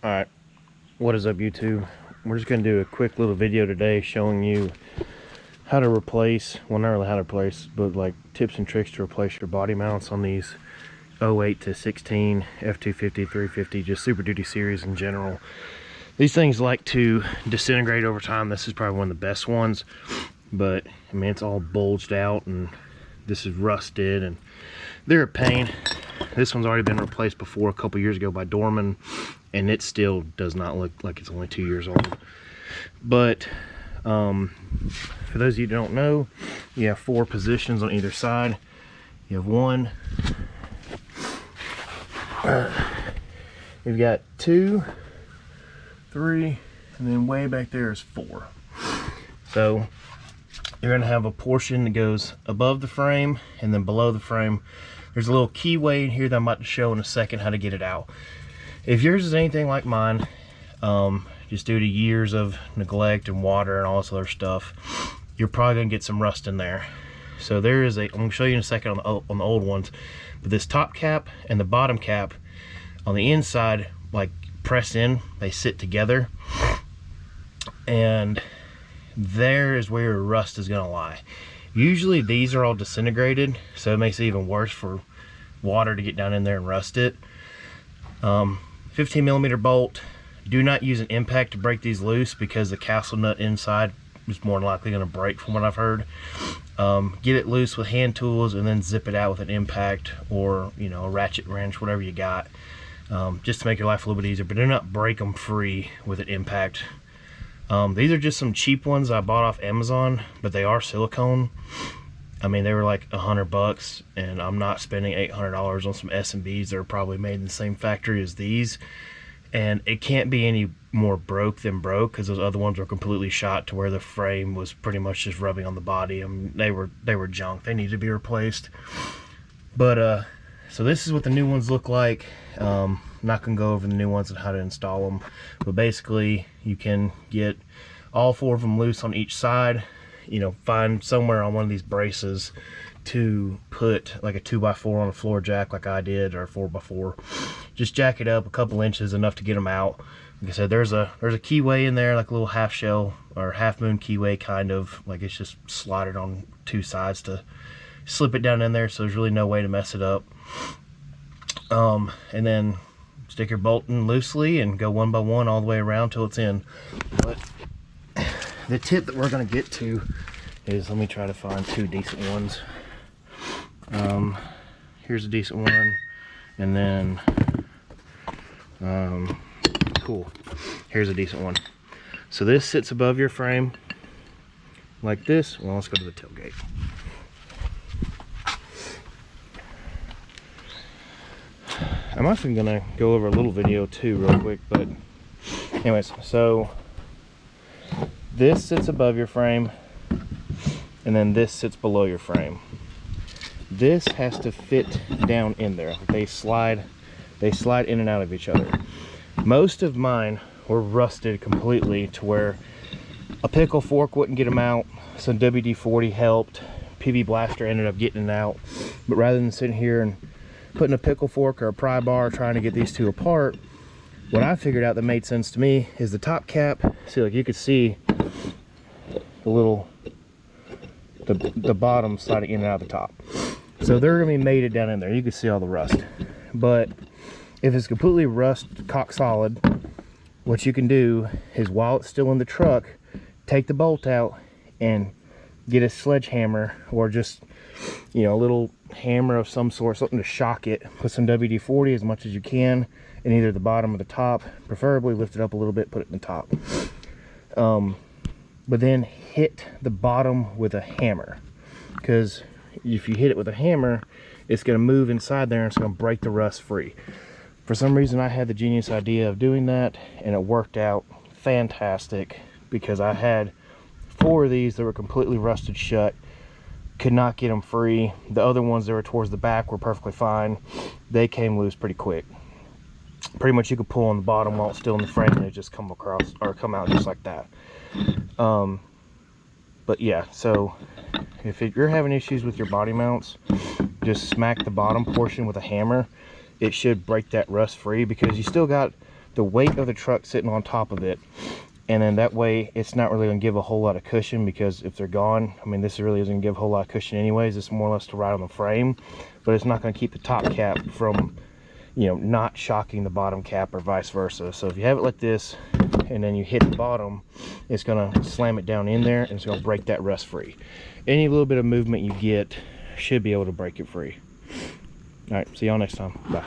Alright, what is up YouTube? We're just going to do a quick little video today showing you how to replace, well not really how to replace, but like tips and tricks to replace your body mounts on these 08 to 16 F250, 350, just Super Duty series in general. These things like to disintegrate over time. This is probably one of the best ones, but I mean it's all bulged out and this is rusted and they're a pain. This one's already been replaced before a couple years ago by Dorman, and it still does not look like it's only 2 years old. But for those of you who don't know, you have 4 positions on either side. You have 1, you've got 2, 3, and then way back there is 4. So you're going to have a portion that goes above the frame and then below the frame. There's a little keyway in here that I'm about to show in a second how to get it out. If yours is anything like mine, just due to years of neglect and water and all this other stuff, you're probably going to get some rust in there. So there is a, I'm going to show you in a second on the old ones, but this top cap and the bottom cap on the inside, like press in, they sit together, and there is where your rust is going to lie. Usually these are all disintegrated, so it makes it even worse for water to get down in there and rust it. 15mm bolt. Do not use an impact to break these loose because the castle nut inside is more than likely going to break from what I've heard. Get it loose with hand tools and then zip it out with an impact or, you know, a ratchet wrench, whatever you got, just to make your life a little bit easier. But do not break them free with an impact. These are just some cheap ones I bought off Amazon, but they are silicone. I mean, they were like $100, and I'm not spending $800 on some S&Bs that are probably made in the same factory as these. And it can't be any more broke than broke, because those other ones were completely shot to where the frame was pretty much just rubbing on the body. I mean, they were junk. They need to be replaced. But so this is what the new ones look like. I'm not gonna go over the new ones and how to install them, but basically you can get all 4 of them loose on each side. You know, find somewhere on one of these braces to put like a 2x4 on a floor jack like I did, or a 4x4. Just jack it up a couple inches, enough to get them out. Like I said, there's a keyway in there, like a little half shell or half moon keyway, kind of like it's just slotted on 2 sides to slip it down in there, so there's really no way to mess it up. And then stick your bolt in loosely and go one by one all the way around till it's in. But the tip that we're going to get to is, let me try to find 2 decent ones. Here's a decent one, and then cool, here's a decent one. So this sits above your frame like this. Well, let's go to the tailgate. I'm actually gonna go over a little video too real quick, but anyways, so this sits above your frame and then this sits below your frame. This has to fit down in there. They slide in and out of each other. Most of mine were rusted completely to where a pickle fork wouldn't get them out. Some WD-40 helped. PB Blaster ended up getting it out. But rather than sitting here and putting a pickle fork or a pry bar trying to get these 2 apart, what I figured out that made sense to me is the top cap. See, like you could see the little, the bottom sliding in and out of the top. So they're gonna be mated down in there. You can see all the rust. But if it's completely rust, cock solid, what you can do is, while it's still in the truck, take the bolt out and get a sledgehammer, or just, you know, a little hammer of some sort, something to shock it. Put some WD-40 as much as you can in either the bottom or the top. Preferably lift it up a little bit, put it in the top. But then hit the bottom with a hammer, because if you hit it with a hammer, it's going to move inside there and it's going to break the rust free. For some reason I had the genius idea of doing that, and it worked out fantastic, because I had 4 of these that were completely rusted shut. Could not get them free. The other ones that were towards the back were perfectly fine. They came loose pretty quick. Pretty much you could pull on the bottom while it's still in the frame and it just come across, or come out just like that. But yeah, so if you're having issues with your body mounts, just smack the bottom portion with a hammer. It should break that rust free, because you still got the weight of the truck sitting on top of it. And then that way it's not really going to give a whole lot of cushion, because if they're gone, I mean, this really isn't going to give a whole lot of cushion anyways. It's more or less to ride on the frame, but it's not going to keep the top cap from, you know, not shocking the bottom cap or vice versa. So if you have it like this and then you hit the bottom, it's going to slam it down in there and it's going to break that rust free. Any little bit of movement you get should be able to break it free. All right, see y'all next time. Bye.